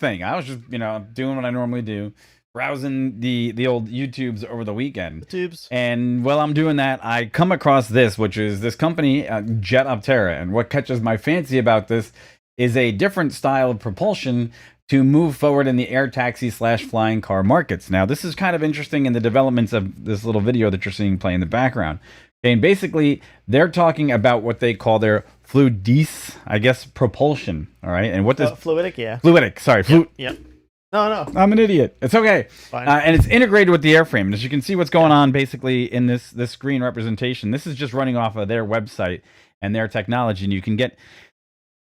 thing. I was just, doing what I normally do, browsing the old YouTubes over the weekend. Tubes. And while I'm doing that, I come across this, which is this company, Jetoptera. And what catches my fancy about this is a different style of propulsion to move forward in the air taxi slash flying car markets. Now, this is kind of interesting in the developments of this little video that you're seeing play in the background. And basically, they're talking about what they call their fluidic, I guess, propulsion. All right, and what does fluidic? Yeah, fluidic. Sorry, Yep. No. I'm an idiot. It's okay. Fine. And it's integrated with the airframe. And as you can see, what's going on basically in this screen representation. This is just running off of their website and their technology, and you can get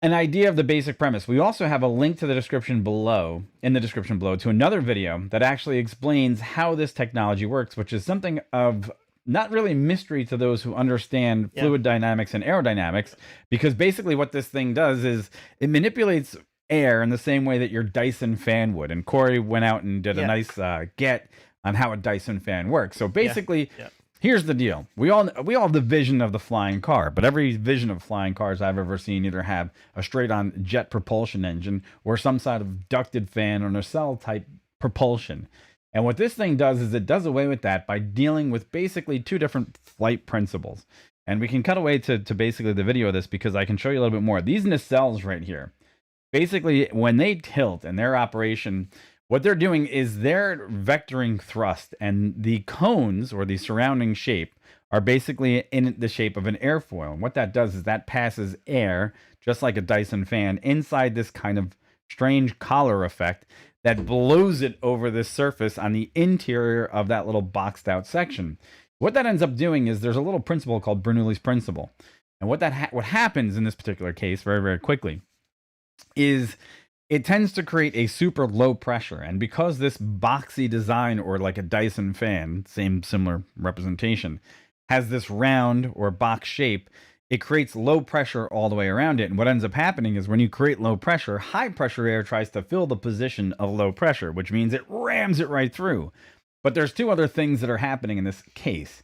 an idea of the basic premise. We also have a link to the description below, to another video that actually explains how this technology works, which is something of not really mystery to those who understand fluid dynamics and aerodynamics, because basically what this thing does is it manipulates air in the same way that your Dyson fan would. And Corey went out and did a nice get on how a Dyson fan works. So basically, here's the deal. We all have the vision of the flying car, but every vision of flying cars I've ever seen either have a straight-on jet propulsion engine or some sort of ducted fan or nacelle type propulsion. And what this thing does is it does away with that by dealing with basically two different flight principles. And we can cut away to basically the video of this because I can show you a little bit more. These nacelles right here, basically when they tilt in their operation, what they're doing is they're vectoring thrust, and the cones or the surrounding shape are basically in the shape of an airfoil. And what that does is that passes air, just like a Dyson fan, inside this kind of strange collar effect that blows it over this surface on the interior of that little boxed out section. What that ends up doing is there's a little principle called Bernoulli's principle. And what happens in this particular case very, very quickly is it tends to create a super low pressure. And because this boxy design, or like a Dyson fan, similar representation, has this round or box shape, it creates low pressure all the way around it. And what ends up happening is when you create low pressure, high pressure air tries to fill the position of low pressure, which means it rams it right through. But there's two other things that are happening in this case.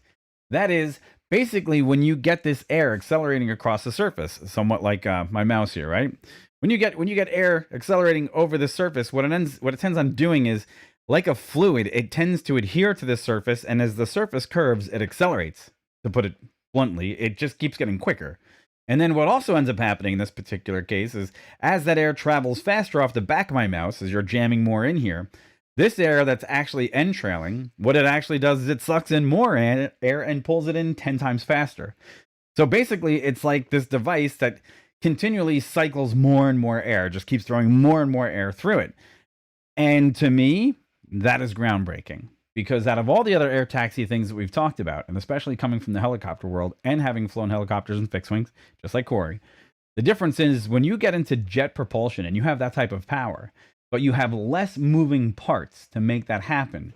That is, basically, when you get this air accelerating across the surface, somewhat like my mouse here, right? When you get air accelerating over the surface, what it tends on doing is, like a fluid, it tends to adhere to the surface, and as the surface curves, it accelerates, to put it bluntly. It just keeps getting quicker. And then what also ends up happening in this particular case is, as that air travels faster off the back of my mouse, as you're jamming more in here, this air that's actually entrailing, what it actually does is it sucks in more air and pulls it in 10 times faster. So basically, it's like this device that continually cycles more and more air, just keeps throwing more and more air through it. And to me, that is groundbreaking. Because out of all the other air taxi things that we've talked about, and especially coming from the helicopter world and having flown helicopters and fixed wings, just like Corey, the difference is when you get into jet propulsion and you have that type of power, but you have less moving parts to make that happen,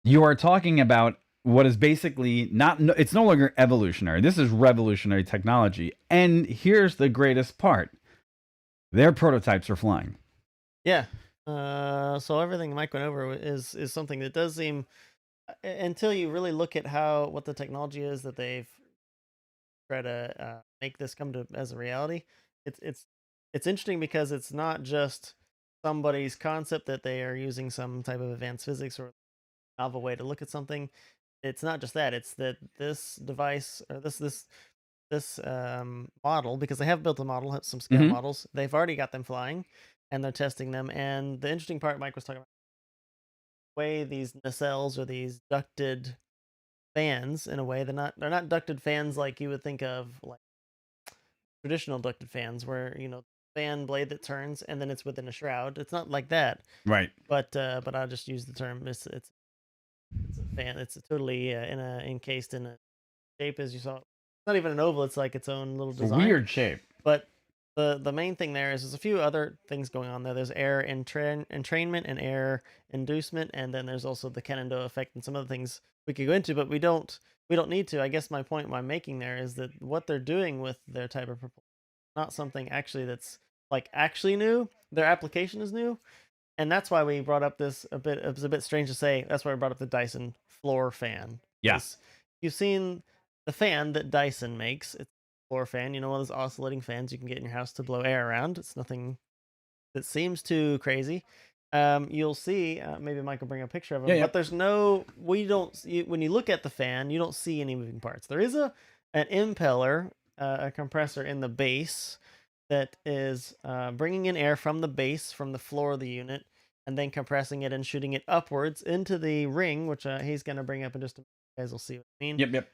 you are talking about what is basically it's no longer evolutionary. This is revolutionary technology. And here's the greatest part. Their prototypes are flying. Yeah. So everything Mike went over is something that does seem, until you really look at what the technology is that they've tried to make this come to as a reality. It's interesting because it's not just somebody's concept that they are using some type of advanced physics or novel way to look at something. It's not just that. It's that this device or this model, because they have built a model, some scale models. They've already got them flying, and they're testing them. And the interesting part Mike was talking about, the way these nacelles or these ducted fans, in a way, they're not ducted fans like you would think of, like traditional ducted fans, where fan blade that turns and then it's within a shroud. It's not like that, right? But I'll just use the term. It's a fan. It's totally encased in a shape, as you saw. It's not even an oval. It's like its own little design. It's a weird shape. But the main thing there's a few other things going on there. There's air entrainment and air inducement, and then there's also the Cannonau effect and some other things we could go into, but we don't need to. I guess my point I'm making there is that what they're doing with their type of propulsion, not something actually that's like actually new. Their application is new. And that's why we brought up this a bit. It was a bit strange to say. That's why we brought up the Dyson floor fan. Yes. You've seen the fan that Dyson makes. It's a floor fan. One of those oscillating fans you can get in your house to blow air around. It's nothing that seems too crazy. You'll see, maybe Mike will bring a picture of Yeah, them, yeah. but there's no, we don't, when you look at the fan, you don't see any moving parts. There is an impeller, a compressor in the base that is bringing in air from the base, from the floor of the unit, and then compressing it and shooting it upwards into the ring, which he's going to bring up in just a minute. You guys will see what I mean. Yep, yep.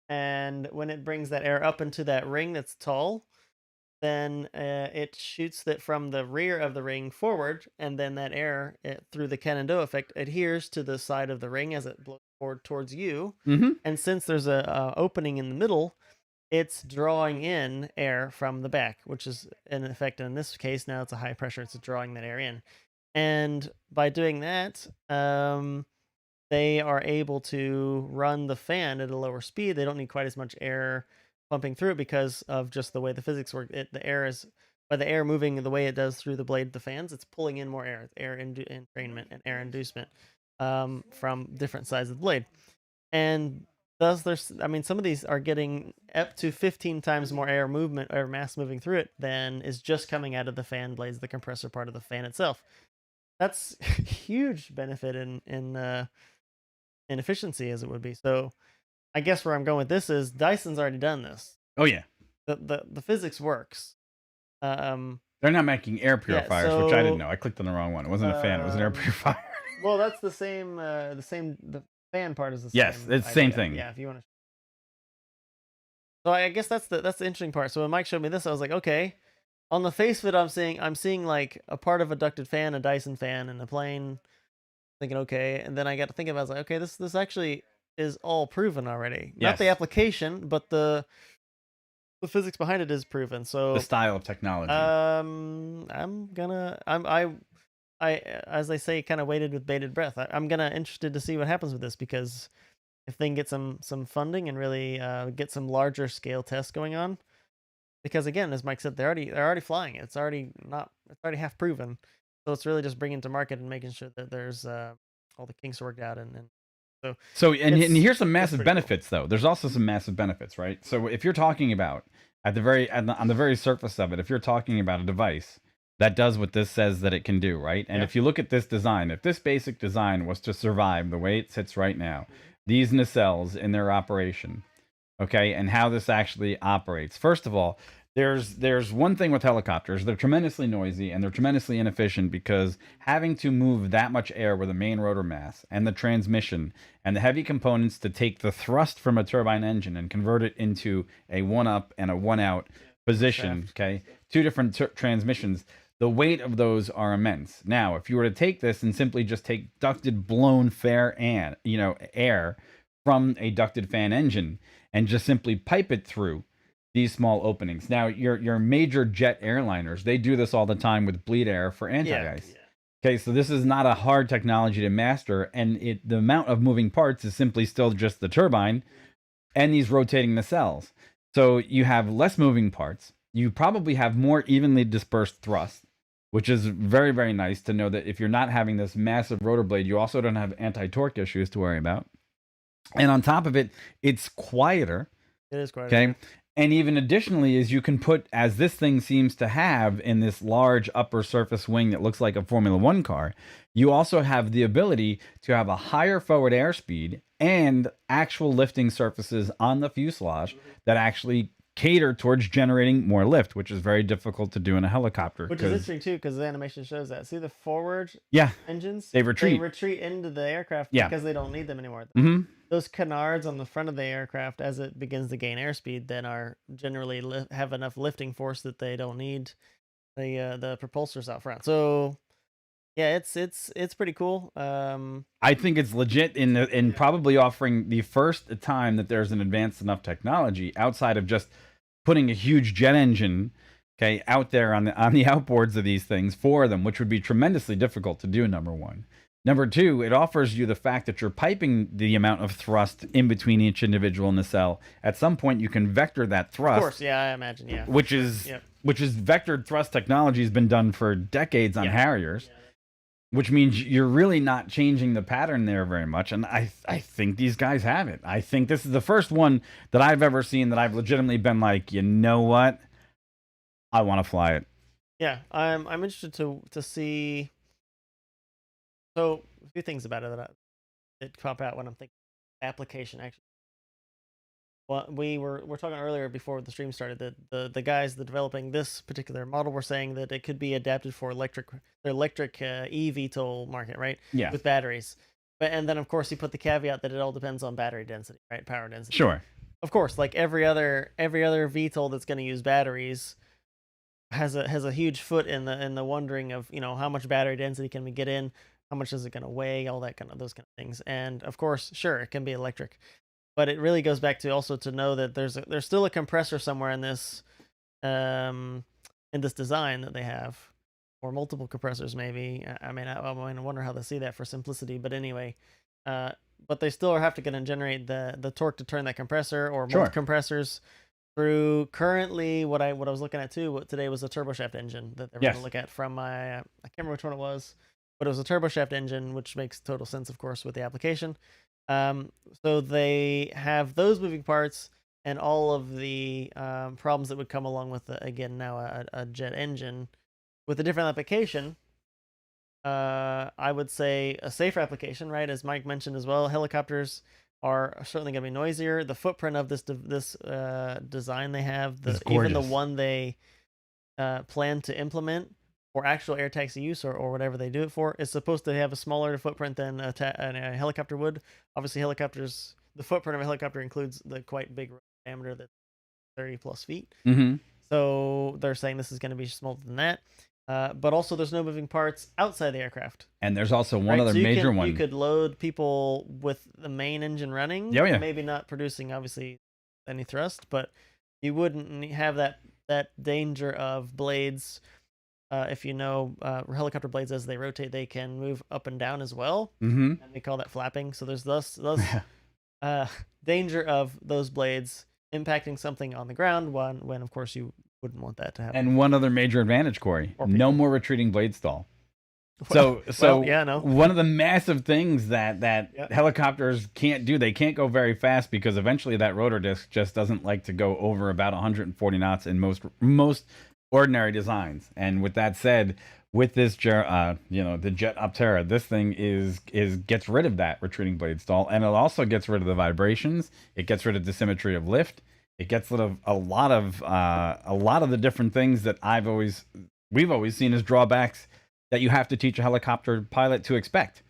And when it brings that air up into that ring that's tall, then it shoots that from the rear of the ring forward, and then that air, through the Cannon-Doe effect, adheres to the side of the ring as it blows forward towards you. Mm-hmm. And since there's a opening in the middle, it's drawing in air from the back, which is in effect, in this case, now it's a high pressure, it's drawing that air in. And by doing that, they are able to run the fan at a lower speed. They don't need quite as much air pumping through it because of just the way the physics work. The air is, by the air moving the way it does through the blade of the fans, it's pulling in more air, entrainment and air inducement from different sides of the blade. And thus, some of these are getting up to 15 times more air movement or mass moving through it than is just coming out of the fan blades, the compressor part of the fan itself. That's huge benefit in efficiency, as it would be. So I guess where I'm going with this is Dyson's already done this. Oh yeah. The physics works. They're not making air purifiers, which I didn't know. I clicked on the wrong one. It wasn't a fan. It was an air purifier. Well, that's the same. The fan part is the same. Yes, it's the same thing. Yeah, if you want to. So I guess that's the interesting part. So when Mike showed me this, I was like, okay. On the face of it, I'm seeing like a part of a ducted fan, a Dyson fan, and a plane. Thinking, okay, and then I got to think about it. I was like, okay, this actually is all proven already. Yes. Not the application, but the physics behind it is proven. So the style of technology. I as they say, kind of waited with bated breath. I'm gonna interested to see what happens with this, because if they can get some funding and really get some larger scale tests going on, because again, as Mike said, they're already flying. It's already half proven. So it's really just bringing it to market and making sure that there's all the kinks worked out, and and here's some massive benefits, though. There's also some massive benefits, right? So if you're talking about on the very surface of it, if you're talking about a device that does what this says that it can do, right? And if you look at this design, if this basic design was to survive the way it sits right now, these nacelles in their operation, okay, and how this actually operates. First of all, there's one thing with helicopters. They're tremendously noisy and they're tremendously inefficient, because having to move that much air with a main rotor mass and the transmission and the heavy components to take the thrust from a turbine engine and convert it into a one up and a one out position, okay, two different transmissions, the weight of those are immense. Now, if you were to take this and simply just take ducted blown air from a ducted fan engine and just simply pipe it through these small openings. Now, your major jet airliners, they do this all the time with bleed air for anti-ice. Okay, so this is not a hard technology to master, and the amount of moving parts is simply still just the turbine and these rotating nacelles. So you have less moving parts. You probably have more evenly dispersed thrust, which is very, very nice to know that if you're not having this massive rotor blade, you also don't have anti-torque issues to worry about. And on top of it, it's quieter. It is quieter. Okay. And even additionally, is you can put, as this thing seems to have in this large upper surface wing that looks like a Formula One car, you also have the ability to have a higher forward airspeed and actual lifting surfaces on the fuselage that actually cater towards generating more lift, which is very difficult to do in a helicopter. Which is interesting too, because the animation shows that. See the forward engines? They retreat. They retreat into the aircraft because they don't need them anymore. Those canards on the front of the aircraft, as it begins to gain airspeed, then are generally have enough lifting force that they don't need the propulsors out front. So yeah, it's pretty cool. I think it's legit in probably offering the first time that there's an advanced enough technology outside of just putting a huge jet engine, okay, out there on the outboards of these things for them, which would be tremendously difficult to do, number one. Number two, it offers you the fact that you're piping the amount of thrust in between each individual nacelle. At some point, you can vector that thrust. Of course, yeah, I imagine, yeah. Which is vectored thrust technology has been done for decades on Harriers, which means you're really not changing the pattern there very much. And I think these guys have it. I think this is the first one that I've ever seen that I've legitimately been like, you know what? I want to fly it. Yeah, I'm interested to see. So a few things about it that pop out when I'm thinking application actually. Well, we're talking earlier before the stream started that the guys that developing this particular model were saying that it could be adapted for the electric eVTOL market, right? Yeah, With batteries. But and then of course he put the caveat that it all depends on battery density, right? Power density. sure. Of course, like every other VTOL that's going to use batteries has a huge foot in the wondering of, how much battery density can we get in, how much is it going to weigh, all that kind of those kind of things. And of course, sure, it can be electric, but it really goes back to also to know that there's still a compressor somewhere um in this design that they have, or multiple compressors maybe. I wonder how they see that for simplicity, but anyway, uh but they still have to get and generate the torque to turn that compressor or multi Sure. compressors through currently what I was looking at too today was a turboshaft engine that they were going to Yes. look at from my I can't remember which one it was, but it was a turboshaft engine, which makes total sense, of course, with the application. Um, so they have those moving parts and all of the problems that would come along with again now a jet engine with a different application. I would say a safer application, right? As Mike mentioned as well, helicopters are certainly going to be noisier. The footprint of this design they have, It's even the gorgeous. one they plan to implement for actual air taxi use or whatever they do it for, is supposed to have a smaller footprint than a helicopter would. Obviously, helicopters, the footprint of a helicopter includes the quite big diameter that's 30 plus feet. Mm-hmm. So they're saying this is going to be smaller than that. But also, there's no moving parts outside the aircraft. And there's also one Right, other so major one. you could load people with the main engine running, Oh, yeah. maybe not producing obviously any thrust, but you wouldn't have that danger of blades. If you know helicopter blades, as they rotate, they can move up and down as well, Mm-hmm. and we call that flapping. So there's thus uh, danger of those blades impacting something on the ground when of course you wouldn't want that to happen. And one other major advantage, Corey: Or no people. more retreating blade stall. Well, So yeah, no. one of the massive things that Yep. helicopters can't do, they can't go very fast because eventually that rotor disc just doesn't like to go over about 140 knots in most ordinary designs. And with that said, with this the Jetoptera, this thing is gets rid of that retreating blade stall, and it also gets rid of the vibrations. It gets rid of the symmetry of lift. It gets rid of a lot of the different things that we've always seen as drawbacks that you have to teach a helicopter pilot to expect.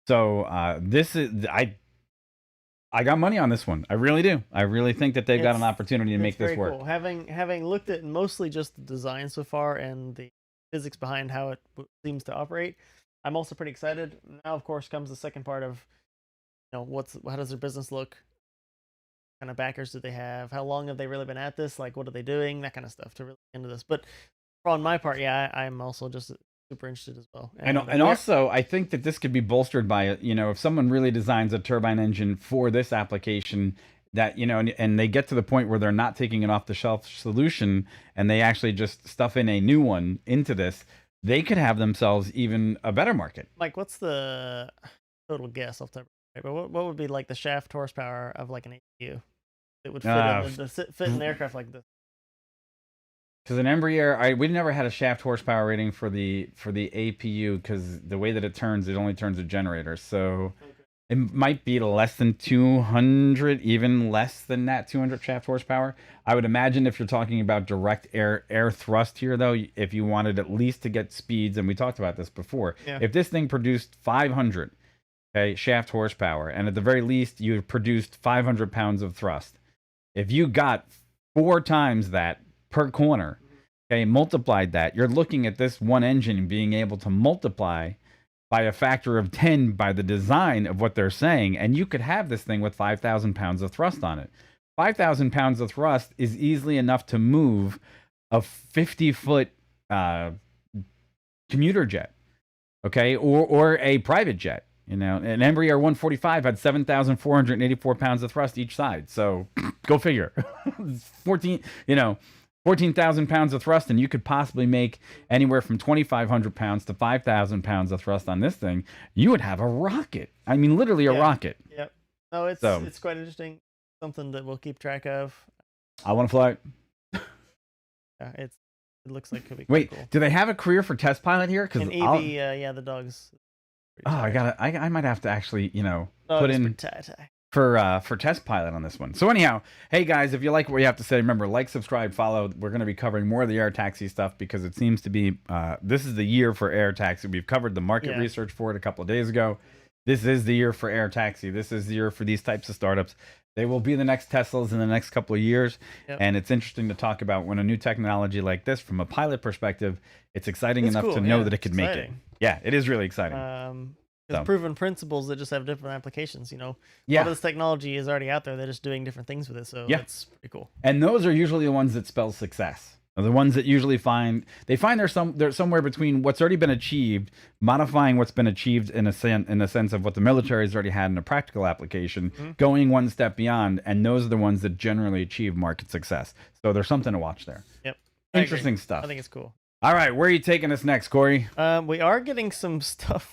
So this is I got money on this one. I really do. I really think that they've got an opportunity to make this work. Cool. Having looked at mostly just the design so far and the physics behind how it seems to operate, I'm also pretty excited. Now, of course, comes the second part of, how does their business look? What kind of backers do they have? How long have they really been at this? Like, what are they doing? That kind of stuff to really get into this. But on my part, yeah, I'm also just super interested as well. And also, I think that this could be bolstered by, if someone really designs a turbine engine for this application, that, and they get to the point where they're not taking an off-the-shelf solution and they actually just stuff in a new one into this, they could have themselves even a better market. Mike, what's the total guess off the top? But what would be like the shaft horsepower of like an APU that would fit in an aircraft like this? Because an Embraer, we never had a shaft horsepower rating for the APU because the way that it only turns a generator. So it might be less than 200, even less than that 200 shaft horsepower. I would imagine if you're talking about direct air thrust here, though, if you wanted at least to get speeds, and we talked about this before, if this thing produced 500 shaft horsepower, and at the very least you produced 500 pounds of thrust, if you got 4 times that per corner, multiplied that, you're looking at this one engine being able to multiply by a factor of 10 by the design of what they're saying, and you could have this thing with 5,000 pounds of thrust on it. 5,000 pounds of thrust is easily enough to move a 50-foot commuter jet, or a private jet. An Embraer 145 had 7,484 pounds of thrust each side. So go figure. 14,000 pounds of thrust, and you could possibly make anywhere from 2,500 pounds to 5,000 pounds of thrust on this thing. You would have a rocket. I mean, literally a rocket. Yep. No, it's quite interesting. Something that we'll keep track of. I want to fly. Yeah, it's It looks like could be Wait, cool. do they have a career for test pilot here? Because And AB, yeah, the dog's. Oh, I might have to actually, Dog put is in pretty tight. for test pilot on this one. So anyhow, hey guys, if you like what you have to say, remember, like, subscribe, follow. We're going to be covering more of the air taxi stuff because it seems to be this is the year for air taxi. We've covered the market research for it a couple of days ago. This is the year for air taxi. This is the year for these types of startups. They will be the next Teslas in the next couple of years. And it's interesting to talk about when a new technology like this, from a pilot perspective, it's exciting enough to know that it could make it. Yeah, it is really exciting. There's proven principles that just have different applications. A lot of this technology is already out there. They're just doing different things with it. So that's pretty cool. And those are usually the ones that spell success. The ones that usually find they're somewhere between what's already been achieved, modifying what's been achieved in a sense of what the military has already had in a practical application, going one step beyond, and those are the ones that generally achieve market success. So there's something to watch there. Yep. Interesting stuff. I think it's cool. All right, where are you taking us next, Corey? We are getting some stuff